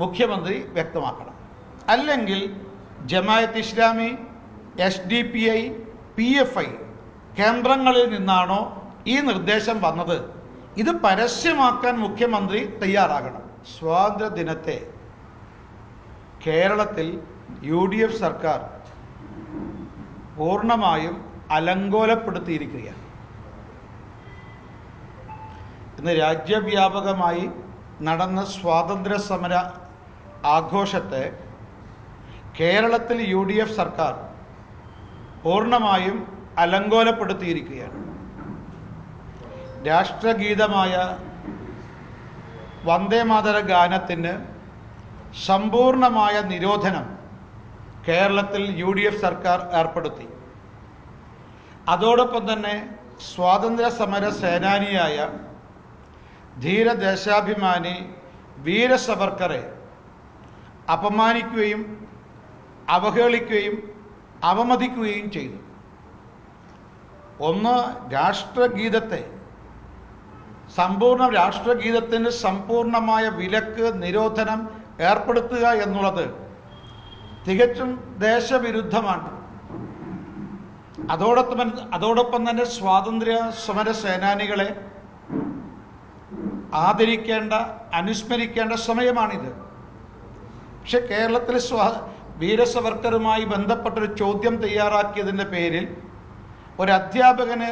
മുഖ്യമന്ത്രി വ്യക്തമാക്കണം. അല്ലെങ്കിൽ ജമാഅത്ത് ഇസ്ലാമി, SDPI, PFI കേന്ദ്രങ്ങളിൽ നിന്നാണോ ഈ നിർദ്ദേശം വന്നത്? ഇത് പരസ്യമാക്കാൻ മുഖ്യമന്ത്രി തയ്യാറാകണം. സ്വാതന്ത്ര്യ ദിനത്തെ കേരളത്തിൽ UDF സർക്കാർ പൂർണ്ണമായും അലങ്കോലപ്പെടുത്തിയിരിക്കുകയാണ്. ഇന്ന് രാജ്യവ്യാപകമായി നടന്ന സ്വാതന്ത്ര്യ സമര ആഘോഷത്തെ കേരളത്തിൽ UDF സർക്കാർ പൂർണ്ണമായും അലങ്കോലപ്പെടുത്തിയിരിക്കുകയാണ്. രാഷ്ട്രഗീതമായ വന്ദേമാതര ഗാനത്തിന് സമ്പൂർണമായ നിരോധനം കേരളത്തിൽ UDF സർക്കാർ ഏർപ്പെടുത്തി. അതോടൊപ്പം തന്നെ സ്വാതന്ത്ര്യ സമര സേനാനിയായ ധീരദേശാഭിമാനി വീര സവർക്കറെ അപമാനിക്കുകയും അവഹേളിക്കുകയും അവമതിക്കുകയും ചെയ്തു. ഒന്ന്, രാഷ്ട്രഗീതത്തിന് സമ്പൂർണമായ വിലക്ക്, നിരോധനം ഏർപ്പെടുത്തുക എന്നുള്ളത് തികച്ചും ദേശവിരുദ്ധമാണ്. അതോടൊപ്പം തന്നെ സ്വാതന്ത്ര്യ സമര സേനാനികളെ ആദരിക്കേണ്ട, അനുസ്മരിക്കേണ്ട സമയമാണിത്. പക്ഷെ കേരളത്തിലെ വീരസവർക്കറുമായി ബന്ധപ്പെട്ടൊരു ചോദ്യം തയ്യാറാക്കിയതിൻ്റെ പേരിൽ ഒരു അധ്യാപകന്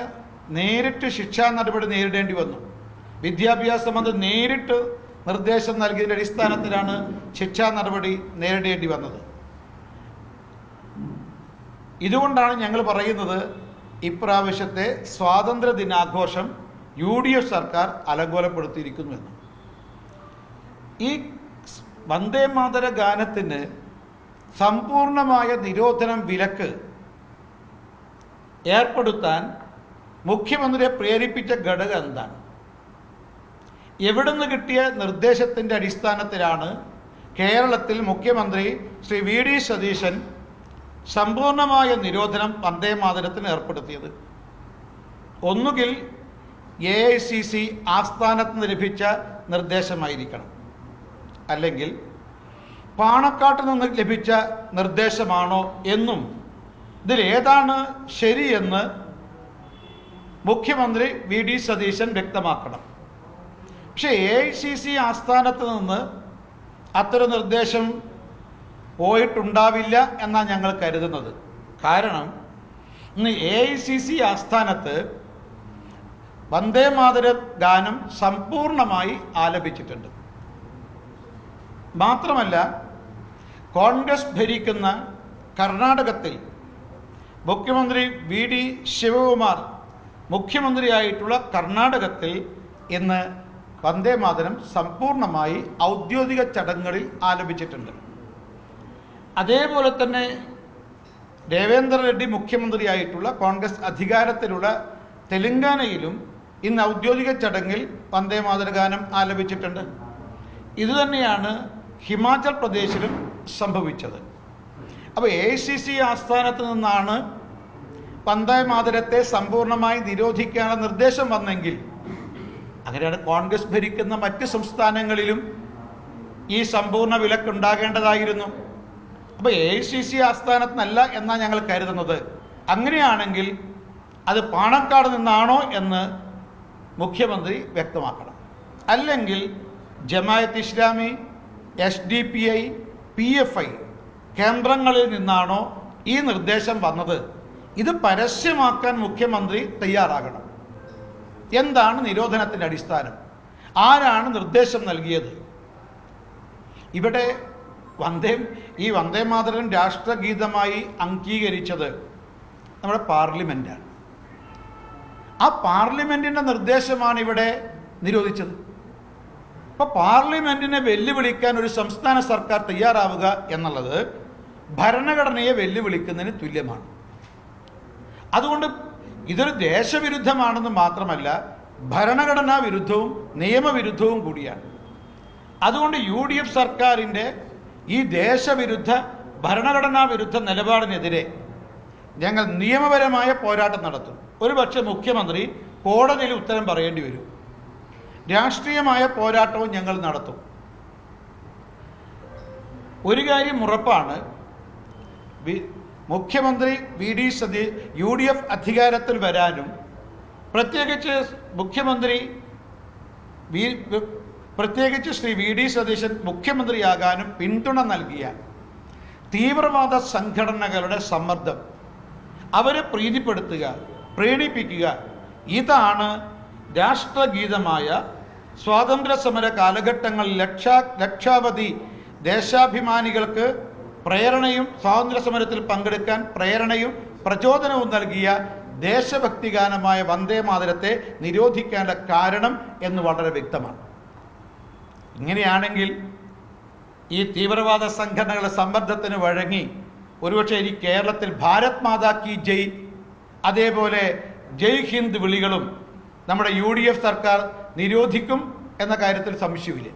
നേരിട്ട് ശിക്ഷാ നടപടി നേരിടേണ്ടി വന്നു. വിദ്യാഭ്യാസ മന്ത്രി നേരിട്ട് നിർദ്ദേശം നൽകിയതിൻ്റെ അടിസ്ഥാനത്തിലാണ് ശിക്ഷാ നടപടി നേരിടേണ്ടി വന്നത്. ഇതുകൊണ്ടാണ് ഞങ്ങൾ പറയുന്നത്, ഇപ്രാവശ്യത്തെ സ്വാതന്ത്ര്യ ദിനാഘോഷം UDF സർക്കാർ അലങ്കോലപ്പെടുത്തിയിരിക്കുന്നുവെന്ന്. ഈ വന്ദേമാതര ഗാനത്തിന് സമ്പൂർണമായ നിരോധനം, വിലക്ക് ഏർപ്പെടുത്താൻ മുഖ്യമന്ത്രിയെ പ്രേരിപ്പിച്ച ഘടകം എന്താണ്? എവിടുന്ന് കിട്ടിയ നിർദ്ദേശത്തിൻ്റെ അടിസ്ഥാനത്തിലാണ് കേരളത്തിൽ മുഖ്യമന്ത്രി ശ്രീ VD സതീശൻ സമ്പൂർണമായ നിരോധനം വന്ദേമാതരത്തിന് ഏർപ്പെടുത്തിയത്? ഒന്നുകിൽ AICC ആസ്ഥാനത്ത് നിന്ന് ലഭിച്ച നിർദ്ദേശമായിരിക്കണം, അല്ലെങ്കിൽ പാണക്കാട്ട് നിന്ന് ലഭിച്ച നിർദ്ദേശമാണോ എന്നും ഇതിലേതാണ് ശരിയെന്ന് മുഖ്യമന്ത്രി VD സതീശൻ വ്യക്തമാക്കണം. പക്ഷേ AICC ആസ്ഥാനത്ത് നിന്ന് അത്തരം നിർദ്ദേശം പോയിട്ടുണ്ടാവില്ല എന്നാണ് ഞങ്ങൾ കരുതുന്നത്. കാരണം ഇന്ന് AICC ആസ്ഥാനത്ത് വന്ദേമാതര ഗാനം സമ്പൂർണമായി ആലപിച്ചിട്ടുണ്ട്. മാത്രമല്ല, കോൺഗ്രസ് ഭരിക്കുന്ന കർണാടകത്തിൽ മുഖ്യമന്ത്രി VD ശിവകുമാർ മുഖ്യമന്ത്രിയായിട്ടുള്ള കർണാടകത്തിൽ ഇന്ന് വന്ദേമാതരം സമ്പൂർണമായി ഔദ്യോഗിക ചടങ്ങുകളിൽ ആലപിച്ചിട്ടുണ്ട്. അതേപോലെ തന്നെ ദേവേന്ദ്ര റെഡ്ഡി മുഖ്യമന്ത്രിയായിട്ടുള്ള കോൺഗ്രസ് അധികാരത്തിലുള്ള തെലങ്കാനയിലും ഇന്ന് ഔദ്യോഗിക ചടങ്ങിൽ വന്ദേമാതര ഗാനം ആലപിച്ചിട്ടുണ്ട്. ഇതുതന്നെയാണ് ഹിമാചൽ പ്രദേശിലും സംഭവിച്ചത്. അപ്പോൾ AICC ആസ്ഥാനത്ത് നിന്നാണ് വന്ദേമാതരത്തെ സമ്പൂർണമായി നിരോധിക്കാനുള്ള നിർദ്ദേശം വന്നെങ്കിൽ, അങ്ങനെയാണ് കോൺഗ്രസ് ഭരിക്കുന്ന മറ്റ് സംസ്ഥാനങ്ങളിലും ഈ സമ്പൂർണ്ണ വിലക്കുണ്ടാകേണ്ടതായിരുന്നു. അപ്പോൾ AICC ആസ്ഥാനത്ത് നിന്നല്ല എന്നാണ് ഞങ്ങൾ കരുതുന്നത്. അങ്ങനെയാണെങ്കിൽ അത് പാണക്കാട് നിന്നാണോ എന്ന് മുഖ്യമന്ത്രി വ്യക്തമാക്കണം. അല്ലെങ്കിൽ ജമാഅത്ത് ഇസ്ലാമി, SDPI, PFI കേന്ദ്രങ്ങളിൽ നിന്നാണോ ഈ നിർദ്ദേശം വന്നത്? ഇത് പരസ്യമാക്കാൻ മുഖ്യമന്ത്രി തയ്യാറാകണം. എന്താണ് നിരോധനത്തിൻ്റെ അടിസ്ഥാനം? ആരാണ് നിർദ്ദേശം നൽകിയത്? ഇവിടെ ഈ വന്ദേമാതരം രാഷ്ട്രഗീതമായി അംഗീകരിച്ചത് നമ്മുടെ പാർലമെൻറ്റാണ്. ആ പാർലമെൻറ്റിൻ്റെ നിർദ്ദേശമാണ് ഇവിടെ നിരോധിച്ചത്. അപ്പോൾ പാർലമെൻറ്റിനെ വെല്ലുവിളിക്കാൻ ഒരു സംസ്ഥാന സർക്കാർ തയ്യാറാവുക എന്നുള്ളത് ഭരണഘടനയെ വെല്ലുവിളിക്കുന്നതിന് തുല്യമാണ്. അതുകൊണ്ട് ഇതൊരു ദേശവിരുദ്ധമാണെന്ന് മാത്രമല്ല, ഭരണഘടനാ വിരുദ്ധവും നിയമവിരുദ്ധവും കൂടിയാണ്. അതുകൊണ്ട് UDF സർക്കാരിൻ്റെ ഈ ദേശവിരുദ്ധ, ഭരണഘടനാ വിരുദ്ധ നിലപാടിനെതിരെ ഞങ്ങൾ നിയമപരമായ പോരാട്ടം നടത്തും. ഒരുപക്ഷെ മുഖ്യമന്ത്രി കോടതിയിൽ ഉത്തരം പറയേണ്ടി വരും. രാഷ്ട്രീയമായ പോരാട്ടവും ഞങ്ങൾ നടത്തും. ഒരു കാര്യം ഉറപ്പാണ്, മുഖ്യമന്ത്രി വി ഡി UDF അധികാരത്തിൽ വരാനും പ്രത്യേകിച്ച് പ്രത്യേകിച്ച് ശ്രീ വി ഡി സതീശൻ മുഖ്യമന്ത്രിയാകാനും പിന്തുണ നൽകിയ തീവ്രവാദ സംഘടനകളുടെ സമ്മർദ്ദം, അവരെ പ്രീതിപ്പെടുത്തുക, പ്രേരിപ്പിക്കുക, ഇതാണ് രാഷ്ട്രഗീതമായ സ്വാതന്ത്ര്യ സമര കാലഘട്ടങ്ങളിൽ ലക്ഷാവധി ദേശാഭിമാനികൾക്ക് പ്രേരണയും സ്വാതന്ത്ര്യ സമരത്തിൽ പങ്കെടുക്കാൻ പ്രേരണയും പ്രചോദനവും നൽകിയ ദേശഭക്തി ഗാനമായ വന്ദേ മാതരത്തെ നിരോധിക്കേണ്ട കാരണം എന്ന് വളരെ വ്യക്തമാണ്. ഇങ്ങനെയാണെങ്കിൽ ഈ തീവ്രവാദ സംഘടനകളുടെ സമ്മർദ്ദത്തിന് വഴങ്ങി ഒരുപക്ഷെ ഈ കേരളത്തിൽ ഭാരത് മാതാ കി ജയ്, അതേപോലെ ജയ് ഹിന്ദ് വിളികളും നമ്മുടെ UDF സർക്കാർ നിരോധിക്കും എന്ന കാര്യത്തിൽ സംശയമില്ല.